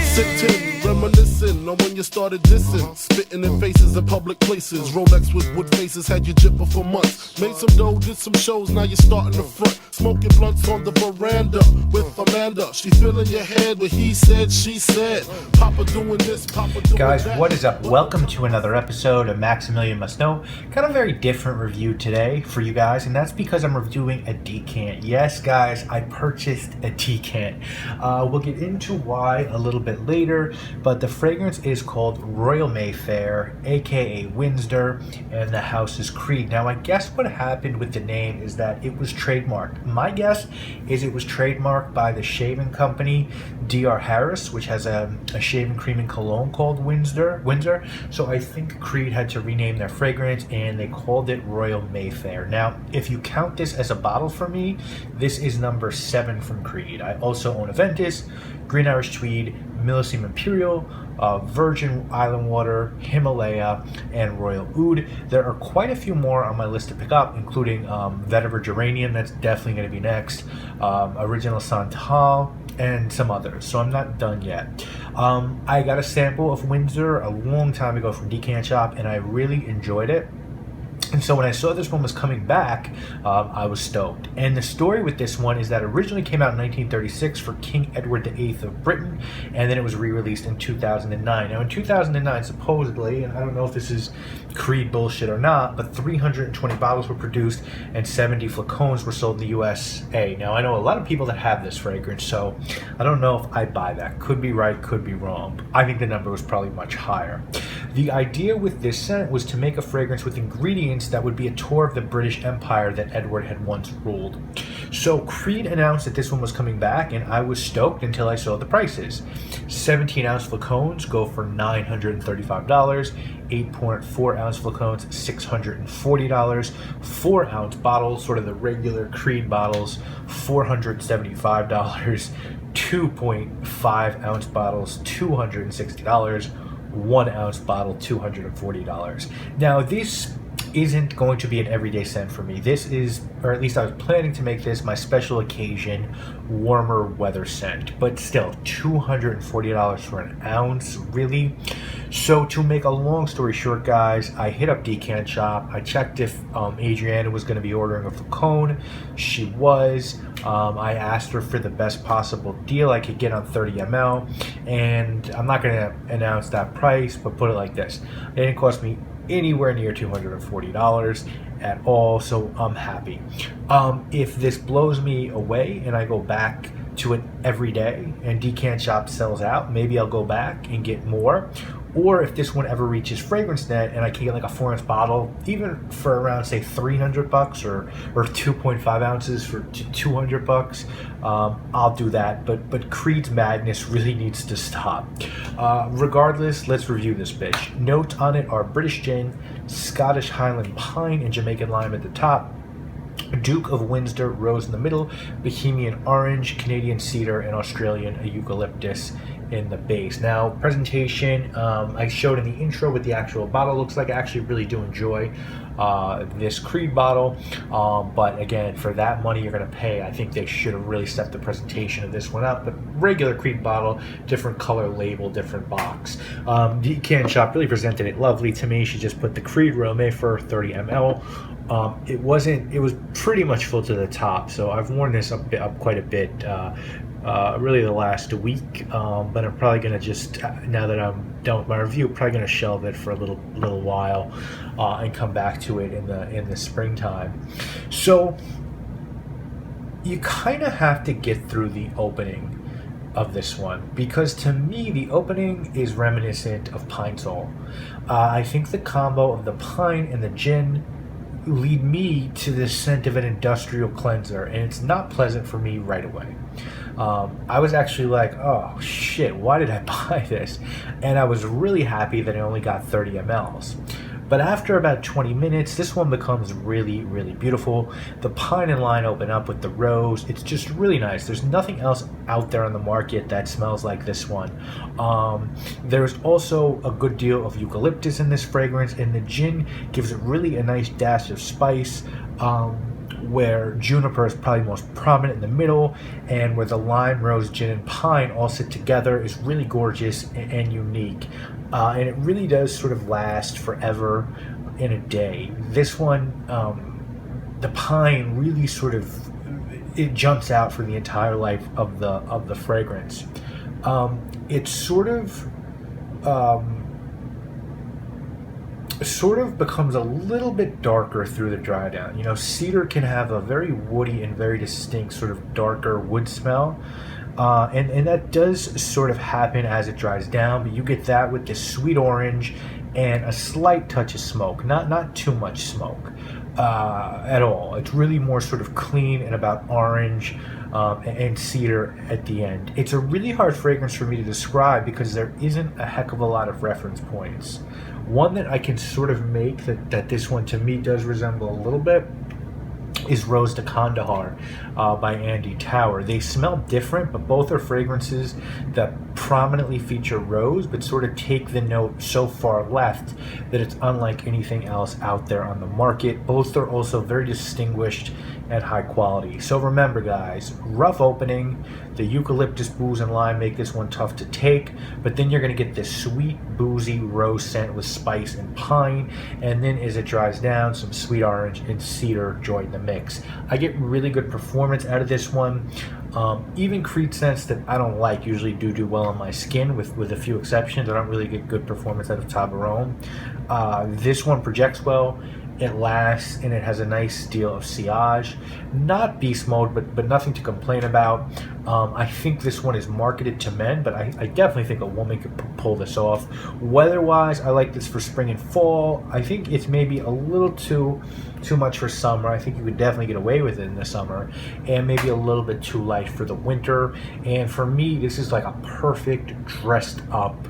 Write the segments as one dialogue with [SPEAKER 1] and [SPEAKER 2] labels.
[SPEAKER 1] Sitting, reminiscing on when you started dissing, spitting in faces in public places. Rolex with wood faces had you jipping for months. Made some dough, did some shows, now you're starting the front. Smoking blunts on the veranda with Amanda. She filling your head with he said, she said. Papa doing this, Papa doing
[SPEAKER 2] Guys,
[SPEAKER 1] that.
[SPEAKER 2] what is up? Welcome to another episode of Maximilian Must Know. Kind of a very different review today for you guys, and that's because I'm reviewing a decant. Yes, guys, I purchased a decant. We'll get into why a little bit later, but the fragrance is called Royal Mayfair, aka Windsor, and the house is Creed. Now, I guess what happened with the name is that it was trademarked. My guess is it was trademarked by the shaving company D.R. Harris, which has a shaving cream and cologne called Windsor. So I think Creed had to rename their fragrance and they called it Royal Mayfair. Now, if you count this as a bottle for me, this is number 7 from Creed. I also own Aventus, Green Irish Tweed, Millesime Imperial, Virgin Island Water, Himalaya, and Royal Oud. There are quite a few more on my list to pick up, including Vetiver Geranium, that's definitely going to be next, Original Santal, and some others. So I'm not done yet. I got a sample of Windsor a long time ago from Decant Shop, and I really enjoyed it. And so when I saw this one was coming back, I was stoked. And the story with this one is that it originally came out in 1936 for King Edward VIII of Britain, and then it was re-released in 2009. Now in 2009, supposedly, and I don't know if this is Creed bullshit or not, but 320 bottles were produced and 70 flacons were sold in the USA. Now I know a lot of people that have this fragrance, so I don't know if I buy that. Could be right, could be wrong. I think the number was probably much higher. The idea with this scent was to make a fragrance with ingredients that would be a tour of the British Empire that Edward had once ruled. So Creed announced that this one was coming back, and I was stoked until I saw the prices. 17-ounce flacons go for $935, 8.4-ounce flacons $640, 4-ounce bottles, sort of the regular Creed bottles, $475, 2.5-ounce bottles $260, 1-ounce bottle $240. Now this isn't going to be an everyday scent for me. This is, or at least I was planning to make this my special occasion warmer weather scent, but still $240 for an ounce, really? So to make a long story short, guys, I hit up Decant Shop. I checked if Adriana was going to be ordering a flacon. She was. I asked her for the best possible deal I could get on 30 ml, and I'm not going to announce that price, but put it like this: it didn't cost me anywhere near $240 at all, so I'm happy. If this blows me away and I go back to it every day and Decant Shop sells out, maybe I'll go back and get more. Or if this one ever reaches Fragrance Net and I can get like a 4-ounce bottle, even for around say $300 or 2.5 ounces for $200, I'll do that. But Creed's madness really needs to stop. Regardless, let's review this bitch. Notes on it are British gin, Scottish Highland pine, and Jamaican lime at the top, Duke of Windsor rose in the middle, Bohemian orange, Canadian cedar, and Australian eucalyptus in the base. Now, presentation, I showed in the intro what the actual bottle looks like. I actually really do enjoy this Creed bottle, but again, for that money you're going to pay, I think they should have really stepped the presentation of this one up. But regular Creed bottle, different color label, different box. Decant Shop really presented it lovely to me. She just put the Creed Royal Mayfair 30 ml. It was pretty much full to the top, so I've worn this up quite a bit, really the last week, but I'm probably gonna just, now that I'm done with my review, probably gonna shelve it for a little while, and come back to it in the springtime. So you kind of have to get through the opening of this one, because to me the opening is reminiscent of Pine Sol. I think the combo of the pine and the gin lead me to the scent of an industrial cleanser, and it's not pleasant for me right away. I was actually like, oh shit, why did I buy this? And I was really happy that I only got 30 mLs. But after about 20 minutes, this one becomes really, really beautiful. The pine and lime open up with the rose. It's just really nice. There's nothing else out there on the market that smells like this one. There's also a good deal of eucalyptus in this fragrance, and the gin gives it really a nice dash of spice. where juniper is probably most prominent in the middle, and where the lime, rose, gin, and pine all sit together is really gorgeous and unique. And it really does sort of last forever in a day. This one, the pine really sort of, it jumps out for the entire life of the fragrance. It sort of becomes a little bit darker through the dry down. You know, cedar can have a very woody and very distinct sort of darker wood smell. And that does sort of happen as it dries down, but you get that with this sweet orange and a slight touch of smoke, not too much smoke at all. It's really more sort of clean and about orange and cedar at the end. It's a really hard fragrance for me to describe because there isn't a heck of a lot of reference points. One that I can sort of make that this one to me does resemble a little bit is Rose de Kandahar by Andy Tower. They smell different, but both are fragrances that prominently feature rose, but sort of take the note so far left that it's unlike anything else out there on the market. Both are also very distinguished and high quality. So remember, guys, rough opening. The eucalyptus, booze, and lime make this one tough to take, but then you're going to get this sweet, boozy rose scent with spice and pine, and then as it dries down, some sweet orange and cedar join the mix. I get really good performance out of this one. Even Creed scents that I don't like usually do well on my skin, with a few exceptions. I don't really get good performance out of Tabaron. This one projects well. It lasts, and it has a nice deal of sillage. Not beast mode, but nothing to complain about. I think this one is marketed to men, but I definitely think a woman could pull this off. Weather-wise, I like this for spring and fall. I think it's maybe a little too much for summer. I think you could definitely get away with it in the summer, and maybe a little bit too light for the winter. And for me, this is like a perfect dressed up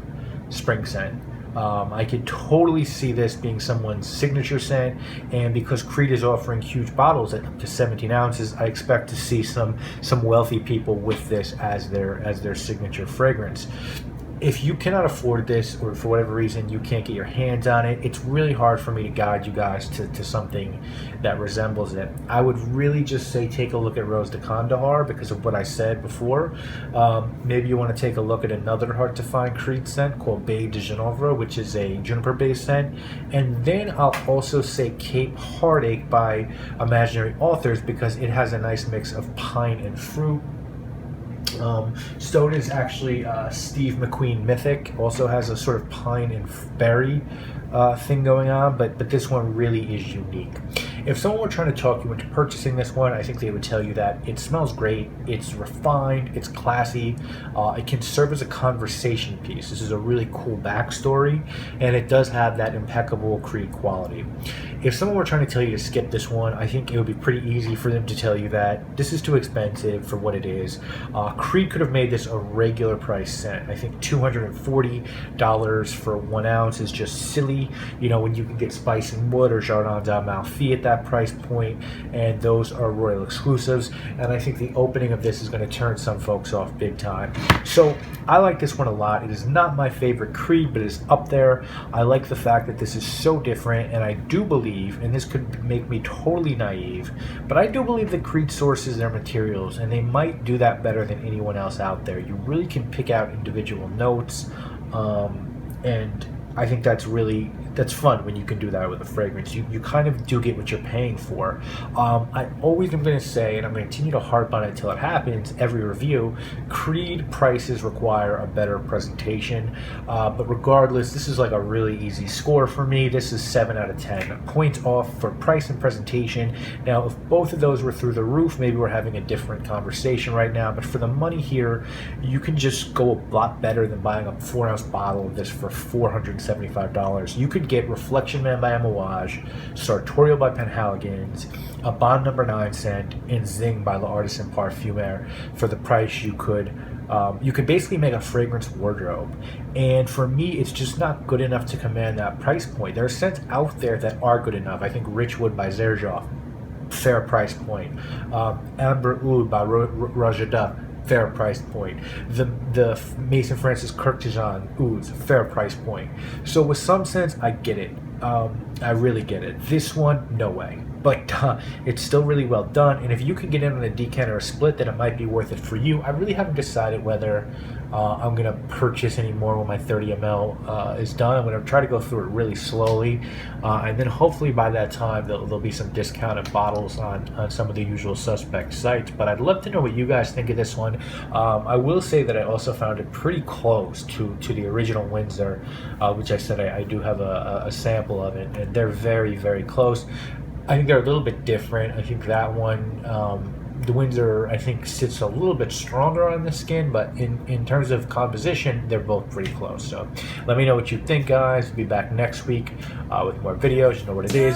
[SPEAKER 2] spring scent. I could totally see this being someone's signature scent, and because Creed is offering huge bottles at up to 17 ounces, I expect to see some wealthy people with this as their signature fragrance. If you cannot afford this, or for whatever reason you can't get your hands on it, it's really hard for me to guide you guys to something that resembles it. I would really just say take a look at Rose de Kandahar because of what I said before. Maybe you want to take a look at another hard-to-find Creed scent called Baie de Genovra, which is a juniper-based scent. And then I'll also say Cape Heartache by Imaginary Authors because it has a nice mix of pine and fruit. Stone is actually Steve McQueen Mythic, also has a sort of pine and berry thing going on, but this one really is unique. If someone were trying to talk you into purchasing this one, I think they would tell you that it smells great, it's refined, it's classy, it can serve as a conversation piece. This is a really cool backstory, and it does have that impeccable Creed quality. If someone were trying to tell you to skip this one, I think it would be pretty easy for them to tell you that this is too expensive for what it is. Creed could have made this a regular price scent. I think $240 for 1 ounce is just silly, you know, when you can get Spice and Wood or Jardin d'Amalfi at that price point, and those are Royal exclusives, and I think the opening of this is going to turn some folks off big time. So I like this one a lot. It is not my favorite Creed, but it is up there. I like the fact that this is so different, and I do believe, and this could make me totally naive, but I do believe that Creed sources their materials, and they might do that better than anyone else out there. You really can pick out individual notes, and I think that's fun when you can do that with a fragrance. You kind of do get what you're paying for. I always am going to say, and I'm going to continue to harp on it until it happens, every review, Creed prices require a better presentation. But regardless, this is like a really easy score for me. This is 7 out of 10. Points off for price and presentation. Now, if both of those were through the roof, maybe we're having a different conversation right now. But for the money here, you can just go a lot better than buying a 4-ounce bottle of this for $475. You could get Reflection Man by Amouage, Sartorial by Penhaligon's, a Bond No. 9 scent, and Zing by L'Artisan Parfumeur for the price you could basically make a fragrance wardrobe. And for me, it's just not good enough to command that price point. There are scents out there that are good enough. I think Richwood by Xerjoff, fair price point. Amber Oud by Rajada, fair price point. The Mason Francis Kurkdjian Ouds, fair price point. So with some scents, I get it. I really get it. This one, no way. but it's still really well done. And if you can get in on a decanter or split, then it might be worth it for you. I really haven't decided whether I'm going to purchase any more when my 30 ml is done. I'm going to try to go through it really slowly, and then hopefully by that time there'll be some discounted bottles on some of the usual suspect sites. But I'd love to know what you guys think of this one. I will say that I also found it pretty close to the original Windsor, which I said I do have a sample of it, and they're very, very close. I think they're a little bit different. I think that one, the Windsor, I think sits a little bit stronger on the skin, but in terms of composition, they're both pretty close. So let me know what you think, guys. I'll be back next week with more videos. You know what it is.